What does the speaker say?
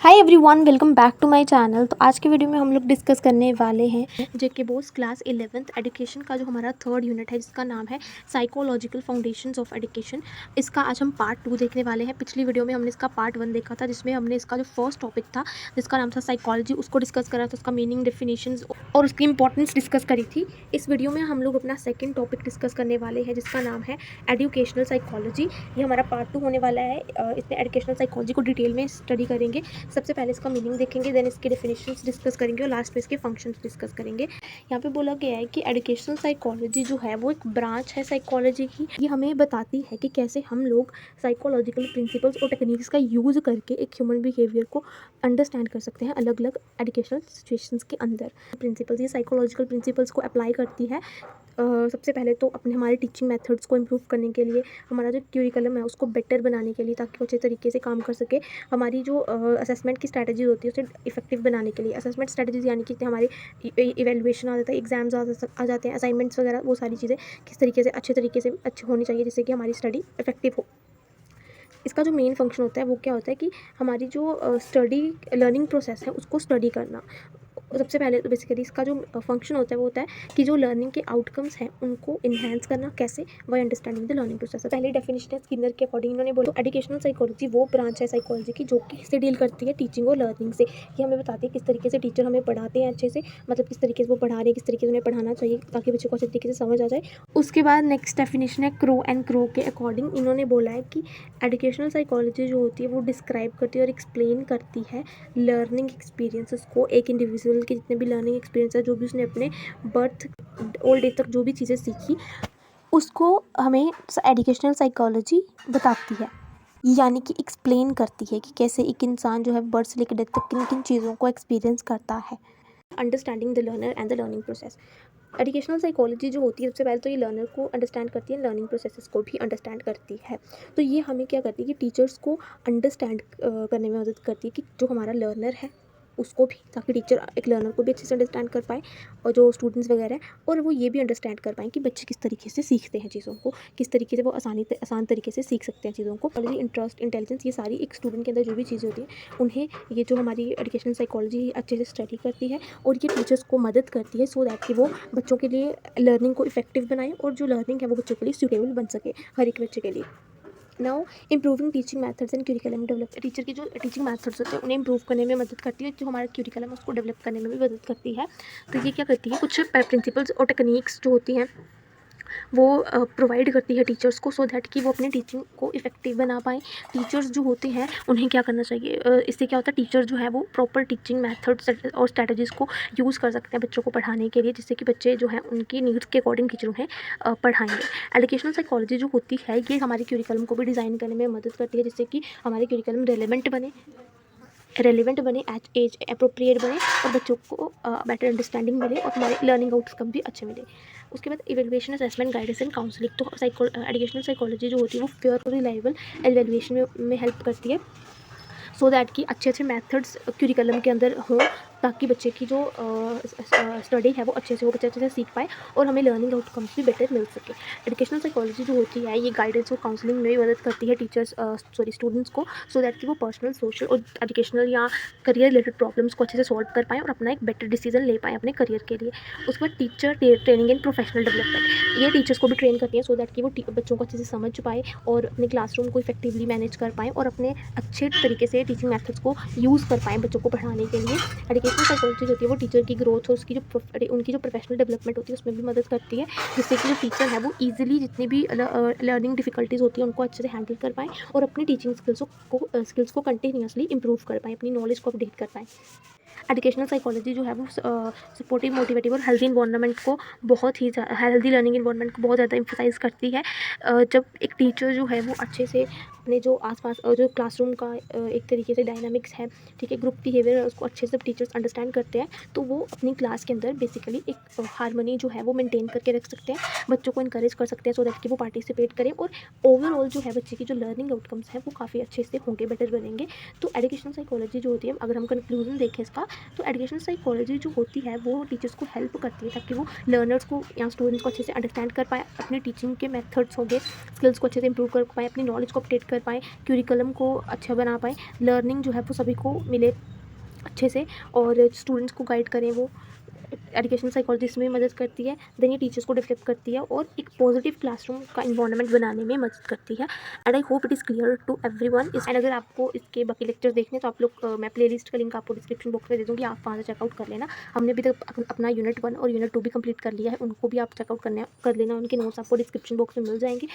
Hi everyone, welcome back to my channel. तो आज के वीडियो में हम लोग डिस्कस करने वाले हैं जेके बोस क्लास 11th एजुकेशन का जो हमारा थर्ड यूनिट है जिसका नाम है साइकोलॉजिकल फाउंडेशंस ऑफ एजुकेशन। इसका आज हम पार्ट 2 देखने वाले हैं। पिछली वीडियो में हमने इसका पार्ट 1 देखा था जिसमें हमने इसका जो फर्स्ट टॉपिक था जिसका नाम था साइकोलॉजी उसको डिस्कस करा था, उसका मीनिंग, डेफिनेशंस और उसकी इंपॉर्टेंस डिस्कस करी थी। इस वीडियो में हम लोग अपना सेकेंड टॉपिक डिस्कस करने वाले हैं जिसका नाम है एजुकेशनल साइकोलॉजी। ये हमारा पार्ट 2 होने वाला है। इसमें एजुकेशनल साइकोलॉजी को डिटेल में स्टडी करेंगे। सबसे पहले इसका मीनिंग देखेंगे, देन इसके डेफिनेशंस डिस्कस करेंगे और लास्ट में इसके फंक्शंस डिस्कस करेंगे। यहाँ पे बोला गया है कि एजुकेशनल साइकोलॉजी जो है वो एक ब्रांच है साइकोलॉजी की। ये हमें बताती है कि कैसे हम लोग साइकोलॉजिकल प्रिंसिपल्स और टेक्निक्स का यूज़ करके एक ह्यूमन बिहेवियर को अंडरस्टैंड कर सकते हैं अलग अलग एजुकेशनल सिचुएशंस के अंदर। प्रिंसिपल्स, ये साइकोलॉजिकल प्रिंसिपल्स को अप्लाई करती है सबसे पहले तो अपने हमारे टीचिंग मेथड्स को इम्प्रूव करने के लिए, हमारा जो क्यूरिकुलम है उसको बेटर बनाने के लिए ताकि वो अच्छे तरीके से काम कर सके, हमारी जो असेसमेंट की स्ट्रैटेजी होती है उसे इफेक्टिव बनाने के लिए। असेसमेंट स्ट्रैटेजीज यानी कि हमारे इवेल्युएशन आ जाता है, एग्जाम्स आ जाते हैं, असाइनमेंट्स वगैरह, वो सारी चीज़ें किस तरीके से अच्छे होनी चाहिए जिससे कि हमारी स्टडी इफेक्टिव हो। इसका जो मेन फंक्शन होता है वो क्या होता है कि हमारी जो स्टडी लर्निंग प्रोसेस है उसको स्टडी करना। सबसे पहले तो बेसिकली इसका जो फंक्शन होता है वो होता है कि जो लर्निंग के आउटकम्स हैं उनको इन्हेंस करना कैसे, by understanding the learning process. पहले डेफिनेशन है स्किनर के अकॉर्डिंग इन्होंने बोला एजुकेशनल साइकोलॉजी वो ब्रांच है साइकोलॉजी की जो कि किससे डील करती है, टीचिंग और लर्निंग से। ये हमें बताती है किस तरीके से टीचर हमें पढ़ाते हैं अच्छे से, मतलब किस तरीके से वो पढ़ा रहे हैं, किस तरीके से उन्हें पढ़ाना चाहिए ताकि बच्चों को अच्छे तरीके से समझ आ जाए। उसके बाद नेक्स्ट डेफिनेशन है क्रो एंड क्रो के अकॉर्डिंग इन्होंने बोला है कि एजुकेशनल साइकोलॉजी जो होती है वो डिस्क्राइब करती है और एक्सप्लेन करती है लर्निंग एक्सपीरियंसेस को। एक इंडिविजुअल के जितने भी लर्निंग एक्सपीरियंस है, जो भी उसने अपने बर्थ ओल्ड एज तक जो भी चीज़ें सीखी उसको हमें एजुकेशनल साइकोलॉजी बताती है, यानी कि एक्सप्लेन करती है कि कैसे एक इंसान जो है बर्थ से लेकर डेथ तक किन किन चीज़ों को एक्सपीरियंस करता है। Understanding the learner and the learning process. Educational psychology जो होती है सबसे पहले तो ये लर्नर को अंडरस्टैंड करती है, लर्निंग प्रोसेसेस को भी अंडरस्टैंड करती है। तो ये हमें क्या करती है कि टीचर्स को अंडरस्टैंड करने में मदद करती है कि जो हमारा लर्नर है उसको भी, ताकि टीचर एक लर्नर को भी अच्छे से अंडरस्टैंड कर पाए और जो स्टूडेंट्स वगैरह हैं और वो ये भी अंडरस्टैंड कर पाएँ कि बच्चे किस तरीके से सीखते हैं चीज़ों को, किस तरीके से वो आसान तरीके से सीख सकते हैं चीज़ों को। ऑलरेडी इंटरेस्ट, इंटेलिजेंस, ये सारी एक स्टूडेंट के अंदर जो भी चीज़ें होती हैं उन्हें ये जो हमारी एजुकेशनल साइकोलॉजी अच्छे से स्टडी करती है और ये टीचर्स को मदद करती है सो दैट कि वो बच्चों के लिए लर्निंग को इफेक्टिव बनाएं और जो लर्निंग है वो बच्चों के लिए सूटेबल बन सके, हर एक बच्चे के लिए। Now improving teaching methods and curriculum develop, teacher की जो टीचिंग मेथड्स होते हैं उन्हें इम्प्रूव करने में मदद करती है, जो हमारा क्यूरिकुलम है उसको डेवलप करने में भी मदद करती है। तो ये क्या करती है, कुछ प्रिंसिपल्स और टेक्निक्स जो होती हैं वो प्रोवाइड करती है टीचर्स को सो दैट कि वो अपनी टीचिंग को इफेक्टिव बना पाएँ। टीचर्स जो होते हैं उन्हें क्या करना चाहिए, इससे क्या होता है टीचर जो है वो प्रॉपर टीचिंग मेथड्स और स्ट्रैटेजीज़ को यूज़ कर सकते हैं बच्चों को पढ़ाने के लिए, जिससे कि बच्चे जो हैं उनकी नीड्स के अकॉर्डिंग टीचर उन्हें पढ़ाएंगे। एजुकेशनल साइकोलॉजी जो होती है ये हमारे क्यूरिकुलम को भी डिज़ाइन करने में मदद करती है जिससे कि हमारे क्यूरिकुलम रेलिवेंट बने, एज अप्रोप्रिएट बने और बच्चों को बेटर अंडरस्टैंडिंग मिले और हमारे लर्निंग आउटकम भी अच्छे मिले। उसके बाद evaluation, assessment, guidance and counselling. तो एजुकेशनल साइकोलॉजी जो होती है वो फेयर और रिलायबल एवेल्युएशन में हेल्प करती है सो दैट कि अच्छे मेथड्स क्यूरिकुलम के अंदर हों ताकि बच्चे की जो स्टडी है वो अच्छे से सीख पाए और हमें लर्निंग आउटकम्स भी बेटर मिल सके। एजुकेशनल साइकोलॉजी जो होती है ये गाइडेंस और काउंसलिंग में भी मदद करती है स्टूडेंट्स को सो दैट कि वो पर्सनल, सोशल और एजुकेशनल या करियर रिलेटेड प्रॉब्लम्स को अच्छे से सॉल्व कर पाएँ और अपना एक बेटर डिसीजन ले पाएँ अपने करियर के लिए। उसके बाद teacher training and professional development, ये टीचर्स को भी ट्रेन करती है सो दैट कि वो बच्चों को अच्छे से समझ पाए और अपने क्लासरूम को इफेक्टिवली मैनेज कर पाएँ और अपने अच्छे तरीके से टीचिंग मेथड्स को यूज़ कर पाएँ बच्चों को पढ़ाने के लिए। एजुकेशनल साइकोलॉजी होती है वो टीचर की ग्रोथ और उनकी जो प्रोफेशनल डेवलपमेंट होती है उसमें भी मदद करती है जिससे कि जो टीचर है वो ईजिली जितनी भी लर्निंग डिफिकल्टीज़ होती है उनको अच्छे से हैंडल कर पाएँ और अपनी टीचिंग स्किल्स को कंटिन्यूसली इंप्रूव कर पाएँ, अपनी नॉलेज को अपडेट कर पाएँ। एजुकेशनल साइकोलॉजी जो है वो सपोर्टिव, मोटिवेटिव और हेल्दी इन्वायरमेंट को बहुत ही हेल्दी लर्निंग इन्वायरमेंट को बहुत ज़्यादा एम्फसाइज़ करती है। जब एक टीचर जो है वो अच्छे से अपने जो आसपास जो क्लासरूम का एक तरीके से डायनामिक्स है, ठीक है, ग्रुप बिहेवियर है, उसको अच्छे से टीचर्स अंडरस्टैंड करते हैं तो वो अपनी क्लास के अंदर बेसिकली एक हारमोनी जो है वो मेंटेन करके रख सकते हैं, बच्चों को इनकरेज कर सकते हैं सो दैट कि वो पार्टिसिपेट करें और ओवरऑल जो है बच्चे की जो लर्निंग आउटकम्स हैं वो काफ़ी अच्छे से होंगे, बेटर बनेंगे। तो एजुकेशनल साइकोलॉजी जो होती है, अगर हम कंक्लूजन देखें इसका, था। तो एजुकेशन साइकोलॉजी जो होती है वो टीचर्स को हेल्प करती है ताकि वो लर्नर्स को या स्टूडेंट्स को अच्छे से अंडरस्टैंड कर पाए, अपने टीचिंग के मेथड्स हो गए, स्किल्स को अच्छे से इंप्रूव कर पाए, अपनी नॉलेज को अपडेट कर पाएँ, क्यूरिकुलम को अच्छा बना पाएँ, लर्निंग जो है वो सभी को मिले अच्छे से, और स्टूडेंट्स को गाइड करें। वो एजुकेशन साइकोलॉजी इसमें मदद करती है। देन ये टीचर्स को डेवलप करती है और एक पॉजिटिव क्लासरूम का इन्वायरमेंट बनाने में मदद करती है। And I hope it is clear to everyone. And अगर आपको इसके बाकी लेक्चर्स देखने तो आप लोग मैं प्लेलिस्ट का लिंक आपको डिस्क्रिप्शन बॉक्स में दे दूँगी, आप वहाँ से चेकआउट कर लेना। हमने अभी तक अपना यूनिट 1 और यूनिट 2 भी कंप्लीट कर लिया है, उनको भी आप चेकआउट कर लेना, उनके नोट्स आपको डिस्क्रिप्शन बॉक्स में मिल जाएंगे।